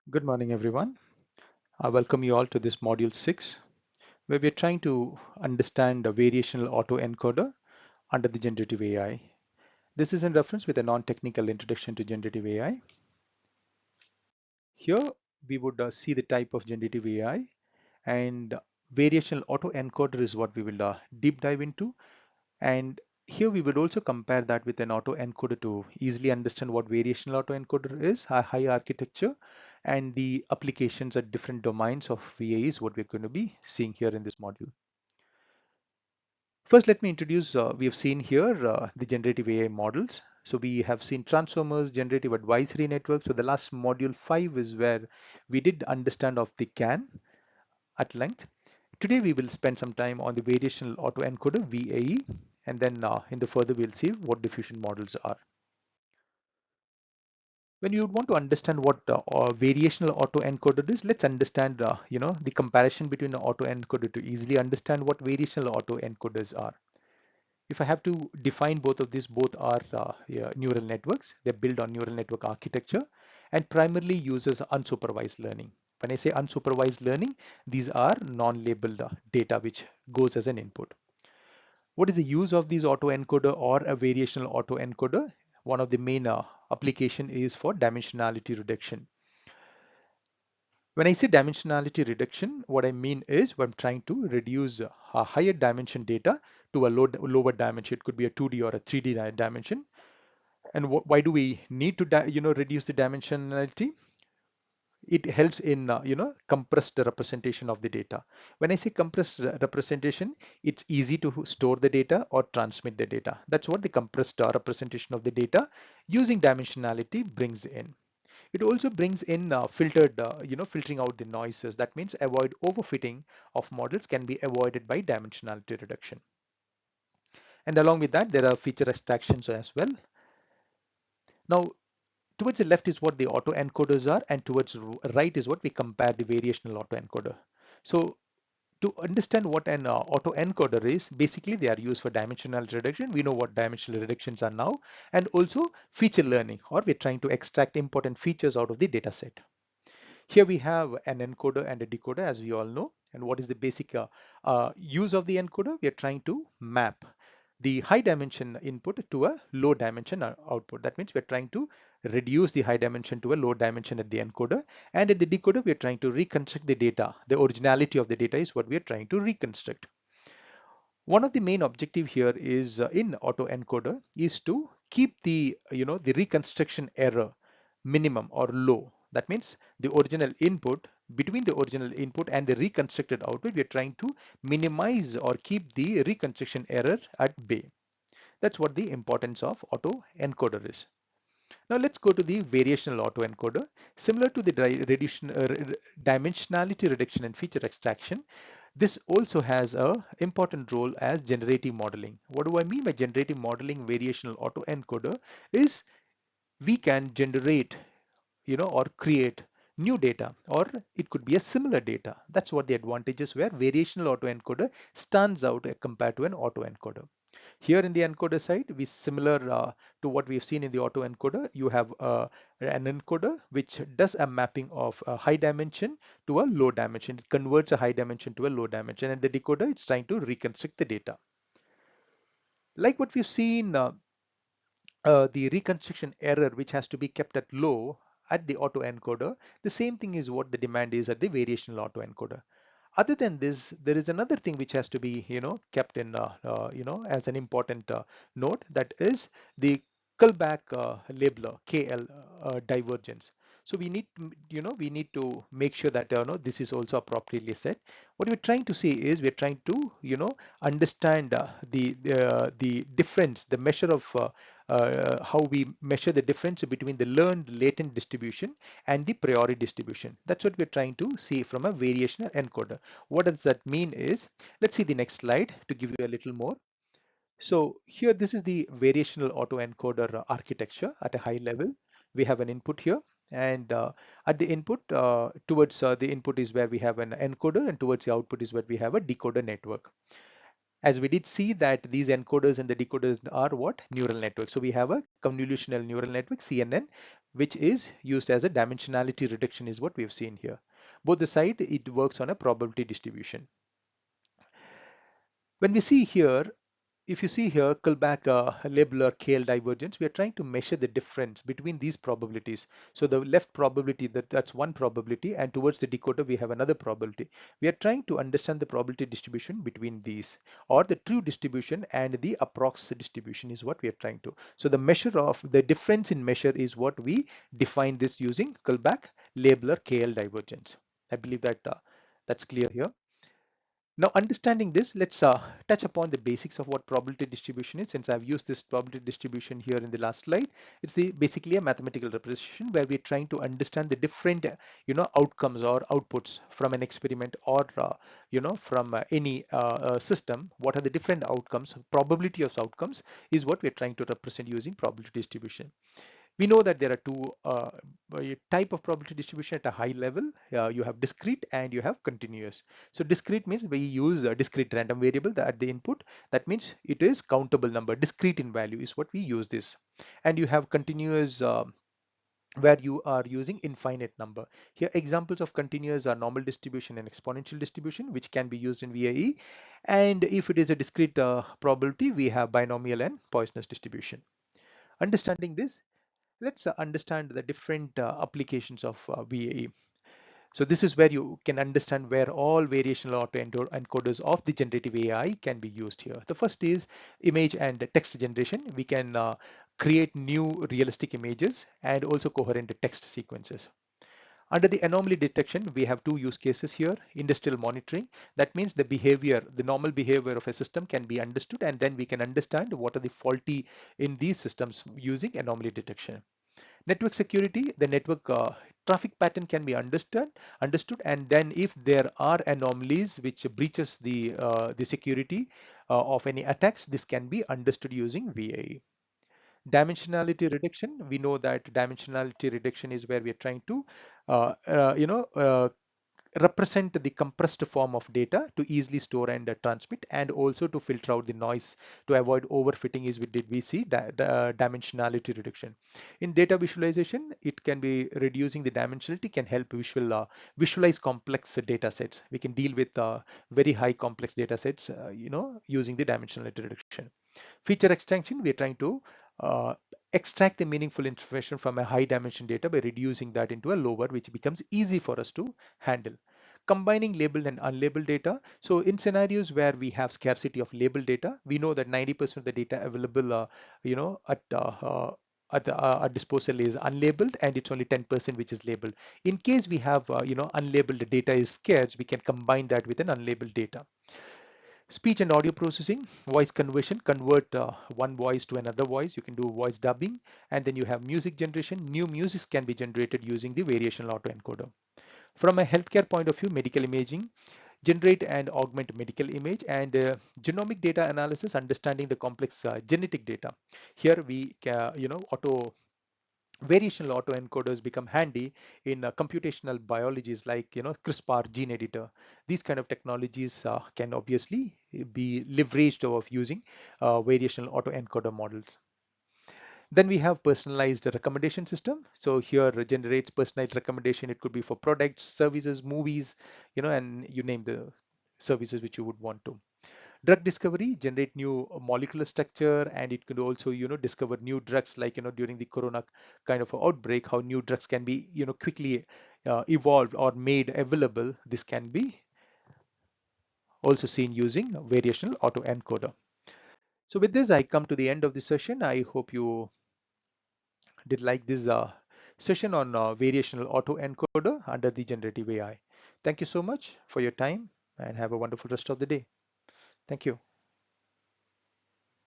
Good morning, everyone. I welcome you all to this module 6, where we're trying to understand a variational autoencoder under the generative AI. This is in reference with a non-technical introduction to generative AI. Here, we would see the type of generative AI, and variational autoencoder is what we will deep dive into. And here we would also compare that with an autoencoder to easily understand what variational autoencoder is, a high architecture, and the applications at different domains of VAE is what we're going to be seeing here in this module. First, let me introduce, we have seen here the generative AI models. So we have seen transformers, generative advisory network. So the last module 5 is where we did understand of the CAN at length. Today we will spend some time on the variational autoencoder VAE, and then in the further we'll see what diffusion models are. When you want to understand what variational autoencoder is, let's understand the comparison between the autoencoder to easily understand what variational autoencoders are. If I have to define both of these, both are yeah, neural networks. They're built on neural network architecture and primarily uses unsupervised learning. When I say unsupervised learning, these are non-labeled data which goes as an input. What is the use of these autoencoder or a variational autoencoder? One of the main application is for dimensionality reduction. When I say dimensionality reduction, what I mean is when I'm trying to reduce a higher dimension data to a lower dimension. It could be a 2D or a 3D dimension. And why do we need to reduce the dimensionality? It helps in compressed representation of the data. When I say compressed representation, it's easy to store the data or transmit the data. That's what the compressed representation of the data using dimensionality brings in. It also brings in filtering out the noises. That means avoid overfitting of models can be avoided by dimensionality reduction. And along with that, there are feature extractions as well. Now, towards the left is what the autoencoders are, and towards right is what we compare the variational autoencoder. So to understand what an autoencoder is, basically they are used for dimensional reduction. We know what dimensional reductions are now, and also feature learning, or we're trying to extract important features out of the data set. Here we have an encoder and a decoder, as we all know. And what is the basic use of the encoder? We are trying to map the high dimension input to a low dimension output. That means we're trying to reduce the high dimension to a low dimension at the encoder. And at the decoder, we're trying to reconstruct the data. The originality of the data is what we're trying to reconstruct. One of the main objective here is in autoencoder is to keep the reconstruction error minimum or low. That means the original input, between the original input and the reconstructed output, we are trying to minimize or keep the reconstruction error at bay. That's what the importance of autoencoder is. Now let's go to the variational autoencoder. Similar to the dimensionality reduction and feature extraction, this also has a important role as generative modeling. What do I mean by generative modeling variational autoencoder is we can generate or create new data, or it could be a similar data. That's what the advantage is, where variational autoencoder stands out compared to an autoencoder. Here in the encoder side, we similar to what we've seen in the autoencoder. You have an encoder which does a mapping of a high dimension to a low dimension. It converts a high dimension to a low dimension, and the decoder it's trying to reconstruct the data. Like what we've seen, the reconstruction error which has to be kept at low at the autoencoder, the same thing is what the demand is at the variational autoencoder. Other than this, there is another thing which has to be kept in as an important note, that is the callback labeler KL divergence. So we need we need to make sure that this is also appropriately set. What we're trying to say is we're trying to understand the difference, the measure of how we measure the difference between the learned latent distribution and the priori distribution. That's what we're trying to see from a variational encoder. What does that mean is, let's see the next slide to give you a little more. So here, this is the variational autoencoder architecture at a high level. We have an input here, and at the input, towards the input is where we have an encoder, and towards the output is where we have a decoder network. As we did see that these encoders and the decoders are what? Neural networks. So we have a convolutional neural network, CNN, which is used as a dimensionality reduction is what we have seen here. Both the side, it works on a probability distribution. When we see here, if you see here, Kullback labeler KL divergence, we are trying to measure the difference between these probabilities. So the left probability, that's one probability, and towards the decoder, we have another probability. We are trying to understand the probability distribution between these, or the true distribution and the approx distribution is what we are trying to. So the measure of the difference in measure is what we define this using Kullback labeler KL divergence. I believe that that's clear here. Now, understanding this, let's touch upon the basics of what probability distribution is. Since I've used this probability distribution here in the last slide, it's basically a mathematical representation where we're trying to understand the different, outcomes or outputs from an experiment or, from any system. What are the different outcomes? Probability of outcomes is what we're trying to represent using probability distribution. We know that there are two type of probability distribution at a high level. You have discrete and you have continuous. So discrete means we use a discrete random variable at the input. That means it is countable number. Discrete in value is what we use this. And you have continuous where you are using infinite number. Here examples of continuous are normal distribution and exponential distribution, which can be used in VAE. And if it is a discrete probability, we have binomial and Poisson's distribution. Understanding this, let's understand the different applications of VAE. So this is where you can understand where all variational autoencoders of the generative AI can be used here. The first is image and text generation. We can create new realistic images and also coherent text sequences. Under the anomaly detection, we have two use cases here. Industrial monitoring. That means the behavior, the normal behavior of a system can be understood, and then we can understand what are the faulty in these systems using anomaly detection. Network security, the network traffic pattern can be understood, and then if there are anomalies which breaches the security of any attacks, this can be understood using VAE. Dimensionality reduction, we know that dimensionality reduction is where we are trying to represent the compressed form of data to easily store and transmit, and also to filter out the noise to avoid overfitting is we see dimensionality reduction. In data visualization, it can be reducing the dimensionality can help visualize complex data sets. We can deal with very high complex data sets using the dimensionality reduction. Feature extraction, we are trying to uh, extract the meaningful information from a high dimension data by reducing that into a lower, which becomes easy for us to handle. Combining labeled and unlabeled data. So in scenarios where we have scarcity of labeled data, we know that 90% of the data available, at our disposal is unlabeled, and it's only 10% which is labeled. In case we have, unlabeled data is scarce, we can combine that with an unlabeled data. Speech and audio processing, voice conversion, convert one voice to another voice. You can do voice dubbing, and then you have music generation. New music can be generated using the variational autoencoder. From a healthcare point of view, medical imaging, generate and augment medical image, and genomic data analysis, understanding the complex genetic data. Here we, variational autoencoders become handy in computational biologies like CRISPR gene editor. These kind of technologies can obviously be leveraged of using variational autoencoder models. Then we have personalized recommendation system. So here generates personalized recommendation. It could be for products, services, movies, and you name the services which you would want to. Drug discovery, generate new molecular structure, and it could also discover new drugs, like during the corona kind of outbreak, how new drugs can be quickly evolved or made available. This can be also seen using variational autoencoder. So with this, I come to the end of the session. I hope you did like this session on variational autoencoder under the generative AI. Thank you so much for your time, and have a wonderful rest of the day. Thank you.